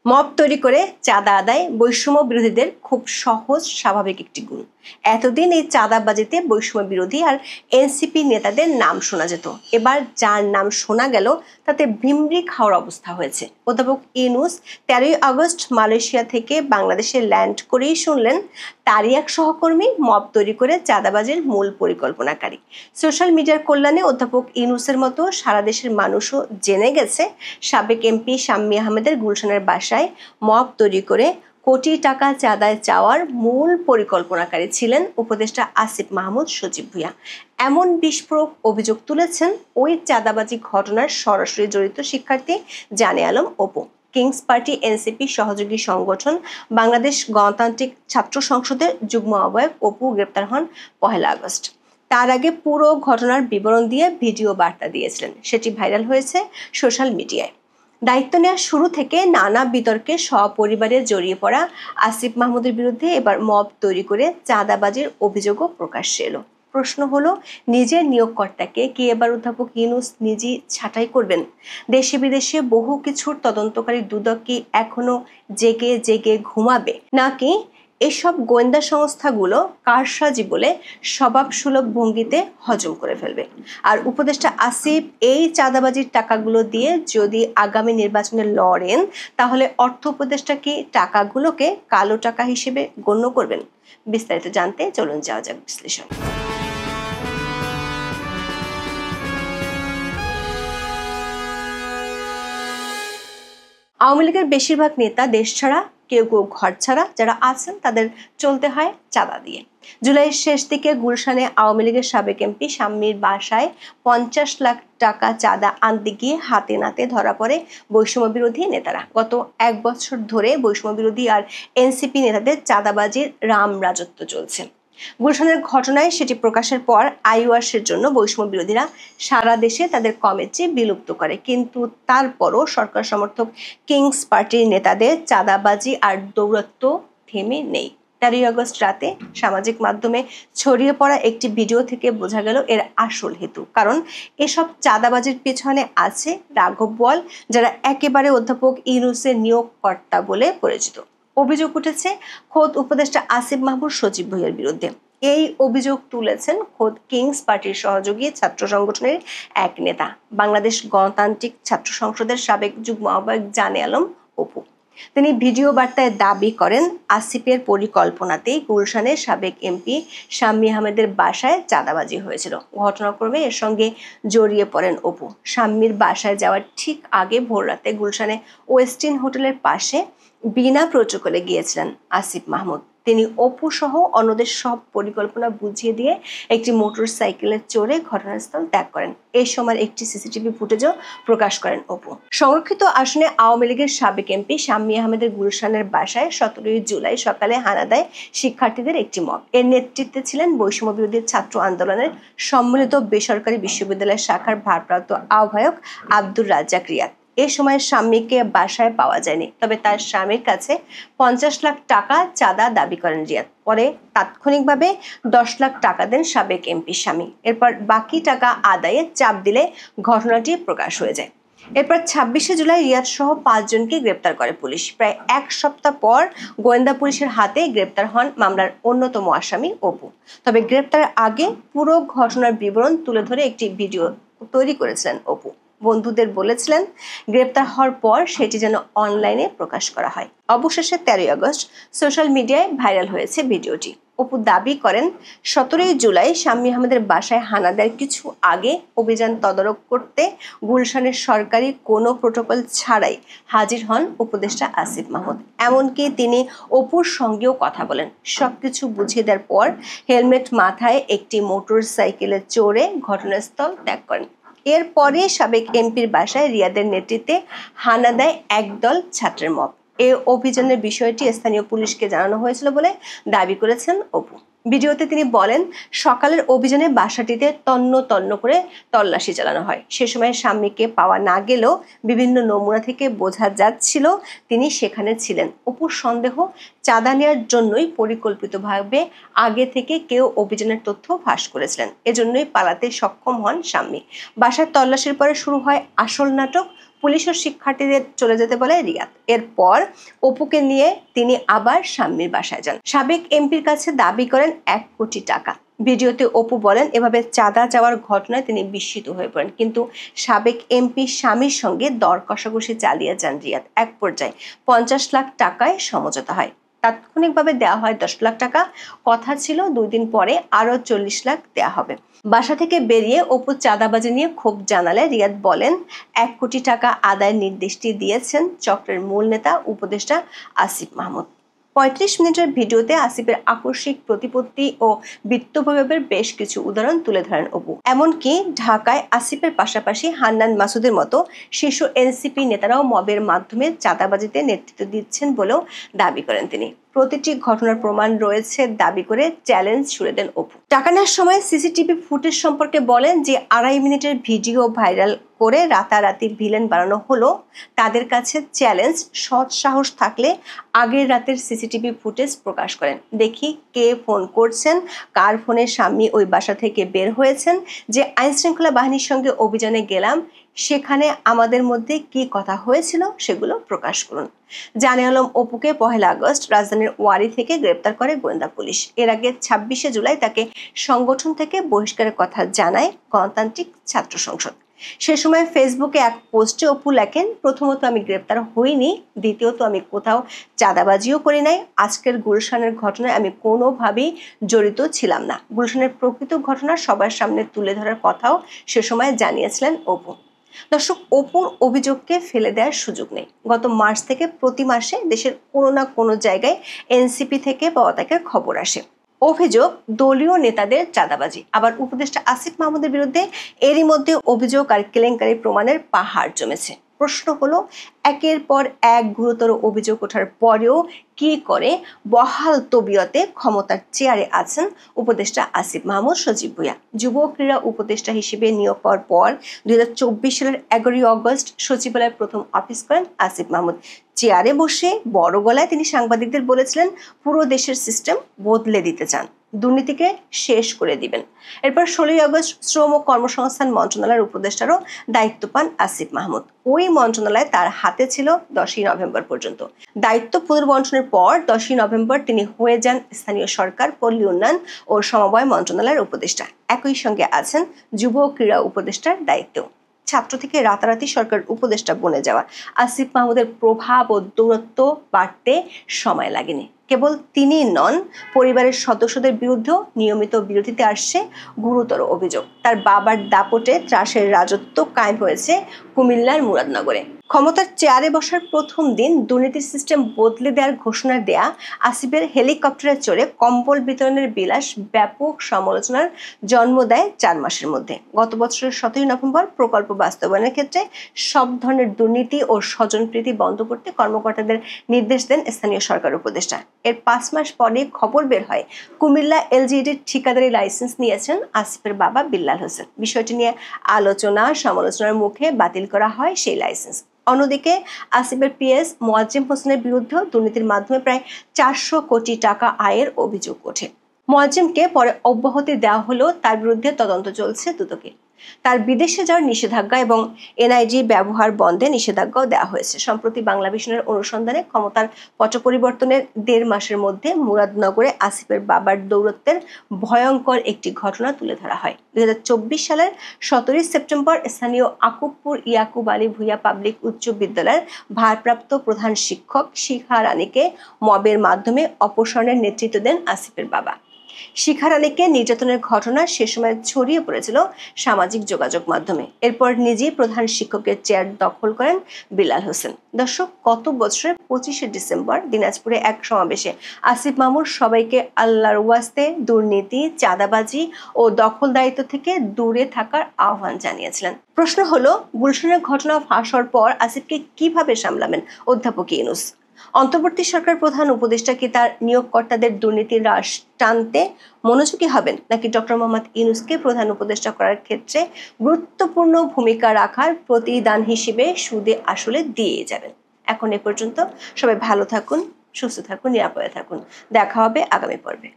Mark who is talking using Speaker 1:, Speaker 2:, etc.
Speaker 1: Mob তৈরি করে চাঁদা আদায় বৈষম্য বিরোধীদের খুব সহজ স্বাভাবিক একটি গুণ। এতদিন এই চাঁদাবাজিতে বৈষম্য বিরোধী আর এনসিপি নেতাদের নাম শোনা যেত। এবার যার নাম শোনা গেল তাতে ভিমরি খাওয়ার অবস্থা হয়েছে। অধ্যাপক ইউনূস 13 আগস্ট মালয়েশিয়া থেকে বাংলাদেশে ল্যান্ড করেই শুনলেন তারই এক সহকর্মী মব তৈরি করে চাঁদাবাজির মূল পরিকল্পনাকারী। সোশ্যাল মিডিয়ার কল্যাণে অধ্যাপক ইউনূসের মতো সারা দেশের মানুষও জেনে গেছে সাবেক এমপি শাম্মী আহমেদের গুলশানের বাসায় মব তৈরি করে কোটি টাকা চাঁদায় চাওয়ার মূল পরিকল্পনাকারী ছিলেন উপদেষ্টা আসিফ মাহমুদ সজীব ভুঁইয়া। এমন বিস্ফোরক অভিযোগ তুলেছেন ওই চাঁদাবাজি ঘটনার সরাসরি জড়িত শিক্ষার্থী Jane Alam Apu. King's party NCP সহযোগী সংগঠন বাংলাদেশ গণতান্ত্রিক ছাত্র সংসদের যুগ্ম আহ্বায়ক অপু গ্রেপ্তার হন 1 আগস্ট। তার আগে পুরো ঘটনার বিবরণ দিয়ে ভিডিও বার্তা দিয়েছিলেন, সেটি ভাইরাল হয়েছে সোশ্যাল মিডিয়ায়। দায়িত্ব নেওয়ার শুরু থেকে নানা বিতর্কে সপরিবারে জড়িয়ে পড়া আসিফ মাহমুদের বিরুদ্ধে এবার মব তৈরি করে চাঁদাবাজির অভিযোগও প্রকাশ্যে এলো। প্রশ্ন হলো, নিজের নিয়োগকর্তাকে কি এবার অধ্যাপক ইউনূস নিজেই ছাঁটাই করবেন? দেশে বিদেশে বহু কিছুর তদন্তকারী দুদক কি এখনো জেগে জেগে ঘুমাবে, নাকি এসব গোয়েন্দা সংস্থাগুলো কারসাজি বলে স্বভাবসুলভ ভঙ্গিতে হজম করে ফেলবে? আর উপদেষ্টা আসিফ এই চাঁদাবাজির টাকাগুলো দিয়ে যদি আগামী নির্বাচনে লড়েন, তাহলে অর্থ উপদেষ্টা কি টাকাগুলোকে কালো টাকা হিসেবে গণ্য করবেন? বিস্তারিত জানতে চলুন যাওয়া যাক বিশ্লেষণ। আওয়ামী লীগের বেশিরভাগ নেতা দেশ ছাড়া, কেউ কেউ ঘর ছাড়া। যারা আছেন তাদের চলতে হয় চাঁদা দিয়ে। জুলাইয়ের শেষ দিকে গুলশানে আওয়ামী লীগের সাবেক এমপি শাম্মীর বাসায় 50 লাখ টাকা চাঁদা আনতে গিয়ে হাতে নাতে ধরা পড়ে বৈষম্য বিরোধী নেতারা। গত 1 বছর ধরে বৈষম্য বিরোধী আর এনসিপি নেতাদের চাঁদাবাজির রাম রাজত্ব চলছে। গুলশানের ঘটনায় সেটি প্রকাশের পর আইওয়াসের জন্য বৈষম্য বিরোধীরা সারা দেশে তাদের কমিটি বিলুপ্ত করে, কিন্তু তারপরও সরকার সমর্থক কিংস পার্টির নেতাদের চাঁদাবাজি আর দৌরাত্ম্য থেমে নেই। 13 আগস্ট রাতে সামাজিক মাধ্যমে ছড়িয়ে পড়া একটি ভিডিও থেকে বোঝা গেল এর আসল হেতু। কারণ এসব চাঁদাবাজির পেছনে আছে রাঘব বোয়াল, যারা একেবারে অধ্যাপক ইউনূসের নিয়োগকর্তা বলে পরিচিত। অভিযোগ উঠেছে খোদ উপদেষ্টা আসিফ মাহমুদ সজীব ভুঁইয়ার বিরুদ্ধে। এই অভিযোগ তুলেছেন খোদ কিংস পার্টির সহযোগী ছাত্র সংগঠনের এক নেতা, বাংলাদেশ গণতান্ত্রিক ছাত্র সংসদের সাবেক যুগ্ম আহ্বায়ক জানে আলম অপু। তিনি ভিডিও বার্তায় দাবি করেন আসিফের পরিকল্পনাতেই গুলশানের সাবেক এমপি শাম্মী আহমেদের বাসায় চাঁদাবাজি হয়েছিল। ঘটনাক্রমে এর সঙ্গে জড়িয়ে পড়েন অপু। শাম্মীর বাসায় যাওয়ার ঠিক আগে ভোররাতে গুলশানে ওয়েস্টিন হোটেলের পাশে বিনা প্রটোকলে গিয়েছিলেন আসিফ মাহমুদ। তিনি অপু সহ অন্যদের সব পরিকল্পনা বুঝিয়ে দিয়ে একটি মোটর সাইকেলে চড়ে ঘটনাস্থল ত্যাগ করেন। এই সময় একটি সিসিটিভি ফুটেজও প্রকাশ করেন অপু। সংরক্ষিত আসনে আওয়ামী লীগের সাবেক এমপি শাম্মী আহমেদের গুলশানের বাসায় 17 জুলাই সকালে হানা দেয় শিক্ষার্থীদের একটি মব। এর নেতৃত্বে ছিলেন বৈষম্য বিরোধী ছাত্র আন্দোলনের সম্মিলিত বেসরকারি বিশ্ববিদ্যালয় শাখার ভারপ্রাপ্ত আহ্বায়ক আব্দুর রাজ্জাক রিয়াদ। এ সময় স্বামীকে বাসায় পাওয়া যায়নি, তবে তার স্বামীর কাছে 50 লাখ টাকা চাঁদা দাবি করেন রিয়াদ। পরে তাৎক্ষণিকভাবে 10 লাখ টাকা দেন সাবেক এমপি স্বামী। এরপর বাকি টাকা আদায়ে চাপ দিলে ঘটনাটি প্রকাশ হয়ে যায়। এরপর 26 জুলাই রিয়াদ সহ 5 জনকে গ্রেপ্তার করে পুলিশ। প্রায় 1 সপ্তাহ পর গোয়েন্দা পুলিশের হাতে গ্রেপ্তার হন মামলার অন্যতম আসামি অপু। তবে গ্রেপ্তারের আগে পুরো ঘটনার বিবরণ তুলে ধরে একটি ভিডিও তৈরি করেছিলেন অপু। বন্ধুদের বলেছিলেন গ্রেপ্তার হওয়ার পর সেটি যেন অনলাইনে প্রকাশ করা হয়। অবশেষে 13 আগস্ট সোশ্যাল মিডিয়ায় ভাইরাল হয়েছে ভিডিওটি। অপু দাবি করেন 17 জুলাই শাম্মী আহমেদের বাসায় হানা দেওয়ার কিছু আগে অভিযান তদারক করতে গুলশানের সরকারি কোনো প্রোটোকল ছাড়াই হাজির হন উপদেষ্টা আসিফ মাহমুদ। এমনকি তিনি অপুর সঙ্গেও কথা বলেন। সবকিছু বুঝিয়ে দেওয়ার পর হেলমেট মাথায় একটি মোটর সাইকেলে চড়ে ঘটনাস্থল ত্যাগ করেন। এরপরে সাবেক এমপির বাসায় রিয়াদের নেতৃত্বে হানা দেয় একদল ছাত্রের মব। এই অভিযানের বিষয়টি স্থানীয় পুলিশকে জানানো হয়েছিল বলে দাবি করেছেন অপু। ভিডিওতে তিনি বলেন, সকালের অভিযানে বাসাটিতে তন্ন তন্ন করে তল্লাশি চালানো হয়। সে সময় স্বামীকে পাওয়া না গেলেও বিভিন্ন নমুনা থেকে বোঝা যাচ্ছিল তিনি সেখানে ছিলেন। অপুর সন্দেহ চাঁদা নেওয়ার জন্যই পরিকল্পিতভাবে আগে থেকে কেউ অভিযানের তথ্য ফাঁস করেছিলেন। এজন্যই পালাতে সক্ষম হন স্বামী। বাসার তল্লাশির পরে শুরু হয় আসল নাটক। পুলিশ ও শিক্ষার্থীদের চলে যেতে বলে রিয়াদ। এরপর অপুকে নিয়ে তিনি আবার শাম্মীর বাসায় যান। সাবেক এমপির কাছে দাবি করেন 1 কোটি টাকা। ভিডিওতে অপু বলেন, এভাবে চাঁদা চাওয়ার ঘটনায় তিনি বিস্মিত হয়ে পড়েন। কিন্তু সাবেক এমপি স্বামীর সঙ্গে দর কষাকষি চালিয়ে যান রিয়াদ। এক পর্যায়ে 50 লাখ টাকায় সমঝোতা হয়। তাৎক্ষণিকভাবে দেওয়া হয় 10 লাখ টাকা। কথা ছিল 2 দিন পরে আরো 40 লাখ দেওয়া হবে। বাসা থেকে বেরিয়ে অপু চাঁদাবাজি নিয়ে ক্ষোভ জানালে রিয়াদ বলেন, 1 কোটি টাকা আদায়ের নির্দেশটি দিয়েছেন চক্রের মূল নেতা উপদেষ্টা আসিফ মাহমুদ। 35 মিনিটের ভিডিওতে আসিফের আকস্মিক প্রতিপত্তি ও বিত্তবৈভবের বেশ কিছু উদাহরণ তুলে ধরেন অপু। এমনকি ঢাকায় আসিফের পাশাপাশি হান্নান মাসুদের মতো শীর্ষ এনসিপি নেতারাও মবের মাধ্যমে চাঁদাবাজিতে নেতৃত্ব দিচ্ছেন বলেও দাবি করেন তিনি। প্রতিটি ঘটনার প্রমাণ রয়েছে দাবি করে চ্যালেঞ্জ ছুড়ে দেন অপু। টাকা নেওয়ার সময় সিসিটিভি ফুটেজ সম্পর্কে বলেন, যে 2.5 মিনিটের ভিডিও ভাইরাল করে রাতারাতি ভিলেন বানানো হলো, তাদের কাছে চ্যালেঞ্জ, সৎ সাহস থাকলে আগের রাতের সিসিটিভি ফুটেজ প্রকাশ করেন, দেখি কে ফোন করছেন, কার ফোনে স্বামী ওই বাসা থেকে বের হয়েছেন, যে আইনশৃঙ্খলা বাহিনীর সঙ্গে অভিযানে গেলাম সেখানে আমাদের মধ্যে কি কথা হয়েছিল সেগুলো প্রকাশ করুন। জানে আলম অপুকে 1 আগস্ট রাজধানীর ওয়ারি থেকে গ্রেপ্তার করে গোয়েন্দা পুলিশ। এর আগে 26শে জুলাই তাকে সংগঠন থেকে বহিষ্কারের কথা জানায় গণতান্ত্রিক ছাত্র সংসদ। সে সময় ফেসবুকে এক পোস্টে অপু লেখেন, প্রথমত আমি গ্রেপ্তার হইনি, দ্বিতীয়ত আমি কোথাও চাঁদাবাজিও করি নাই, আজকের গুলশানের ঘটনায় আমি কোনোভাবেই জড়িত ছিলাম না। গুলশানের প্রকৃত ঘটনা সবার সামনে তুলে ধরার কথাও সে সময় জানিয়েছিলেন অপু। দর্শক, অপুর অভিযোগকে ফেলে দেওয়ার সুযোগ নেই। গত মার্চ থেকে প্রতি মাসে দেশের কোনো না কোনো জায়গায় এনসিপি থেকে পদত্যাগের খবর আসে। অভিযোগ দলীয় নেতাদের চাঁদাবাজি। আবার উপদেষ্টা আসিফ মাহমুদের বিরুদ্ধে এরই মধ্যে অভিযোগ আর কেলেঙ্কারি প্রমাণের পাহাড় জমেছে। প্রশ্ন হলো, একের পর এক গুরুতর অভিযোগ ওঠার পরেও কি করে বহাল তবিয়তে ক্ষমতার চেয়ারে আছেন উপদেষ্টা আসিফ মাহমুদ সজীব ভুঁইয়া। যুব ক্রীড়া উপদেষ্টা হিসেবে নিয়োগ পাওয়ার পর 2024 সালের 11 আগস্ট সচিবালয়ে প্রথম অফিস করেন আসিফ মাহমুদ। চেয়ারে বসে বড় গলায় তিনি সাংবাদিকদের বলেছিলেন, পুরো দেশের সিস্টেম বদলে দিতে চান, দুর্নীতিকে শেষ করে দিবেন। এরপর 16 আগস্ট শ্রম ও কর্মসংস্থান মন্ত্রণালয়ের উপদেষ্টারও দায়িত্ব পান আসিফ মাহমুদ। ওই মন্ত্রণালয় তার হাতে ছিল 10ই নভেম্বর পর্যন্ত। দায়িত্ব পুনর্বণ্টনের পর 10ই নভেম্বর তিনি হয়ে যান স্থানীয় সরকার, পল্লী উন্নয়ন ও সমবায় মন্ত্রণালয়ের উপদেষ্টা। একই সঙ্গে আছেন যুব ক্রীড়া উপদেষ্টার দায়িত্বেও। ছাত্র থেকে রাতারাতি সরকার উপদেষ্টা বনে যাওয়া আসিফ মাহমুদের প্রভাব ও দূরত্ব বাড়তে সময় লাগেনি। কেবল তিনি নন, পরিবারের সদস্যদের বিরুদ্ধেও নিয়মিত বিরতিতে আসছে গুরুতর অভিযোগ। তার বাবার দাপটে ত্রাসের রাজত্ব কায়েম হয়েছে কুমিল্লার মুরাদনগরে। ক্ষমতার চেয়ারে বসার প্রথম দিন দুর্নীতির সিস্টেম বদলে দেওয়ার ঘোষণা দেয়া আসিফের হেলিকপ্টারে চড়ে কম্বল বিতরণের বিলাস ব্যাপক সমালোচনার জন্ম দেয় 4 মাসের মধ্যে। গত বছরের 17 নভেম্বর প্রকল্প বাস্তবায়নের ক্ষেত্রে সব ধরনের দুর্নীতি ও স্বজনপ্রীতি বন্ধ করতে কর্মকর্তাদের নির্দেশ দেন স্থানীয় সরকার উপদেষ্টা। এর 5 মাস পরে খবর বের হয় কুমিল্লা এলজিইডির ঠিকাদারি লাইসেন্স নিয়েছেন আসিফের বাবা বিল্লাল হোসেন। বিষয়টি নিয়ে আলোচনা সমালোচনার মুখে বাতিল করা হয় সেই লাইসেন্স। অন্যদিকে আসিফের পিএস মোয়াজ্জেম হোসেনের বিরুদ্ধে দুর্নীতির মাধ্যমে প্রায় 400 কোটি টাকা আয়ের অভিযোগ ওঠে। মোয়াজ্জেমকে পরে অব্যাহতি দেওয়া হলেও তার বিরুদ্ধে তদন্ত চলছে দুদকে। তার বিদেশে যাওয়ার নিষেধাজ্ঞা এবং এনআইডি ব্যবহার বন্ধে নিষেধাজ্ঞাও দেওয়া হয়েছে। সম্প্রতি বাংলাভিশনের অনুসন্ধানে ক্ষমতার পট পরিবর্তনের 1.5 মাসের মধ্যে মুরাদনগরে আসিফের বাবার দৌরত্বের ভয়ঙ্কর একটি ঘটনা তুলে ধরা হয়। 2024 সালের 17 সেপ্টেম্বর স্থানীয় আকুবপুর ইয়াকুব আলী ভুঁইয়া পাবলিক উচ্চ বিদ্যালয়ের ভারপ্রাপ্ত প্রধান শিক্ষক শিখা রানীকে মবের মাধ্যমে অপসারণের নেতৃত্ব দেন আসিফের বাবা। শিখা রানীকে নির্যাতনের ঘটনা সে সময় ছড়িয়ে পড়েছিল সামাজিক যোগাযোগ মাধ্যমে। এরপর নিজেই প্রধান শিক্ষকের চেয়ার দখল করেন বিল্লাল হোসেন। দর্শক, গত বছরের 25শে ডিসেম্বর দিনাজপুরে এক সমাবেশে আসিফ মাহমুদ সবাইকে আল্লাহর ওয়াস্তে দুর্নীতি, চাঁদাবাজি ও দখলদারিত্ব থেকে দূরে থাকার আহ্বান জানিয়েছিলেন। প্রশ্ন হলো, গুলশানের ঘটনা ফাঁস হওয়ার পর আসিফকে কিভাবে সামলাবেন অধ্যাপক ইউনূস? অন্তর্বর্তী সরকার প্রধান উপদেষ্টা কি তার নিয়োগকর্তাদের দুর্নীতির হ্রাস টানতে মনোযোগী হবেন, নাকি ডক্টর মোহাম্মদ ইউনূসকে প্রধান উপদেষ্টা করার ক্ষেত্রে গুরুত্বপূর্ণ ভূমিকা রাখার প্রতিদান হিসেবে সুদে আসলে দিয়ে যাবেন? এখন এ পর্যন্ত। সবাই ভালো থাকুন, সুস্থ থাকুন, নিরাপদে থাকুন। দেখা হবে আগামী পর্বে।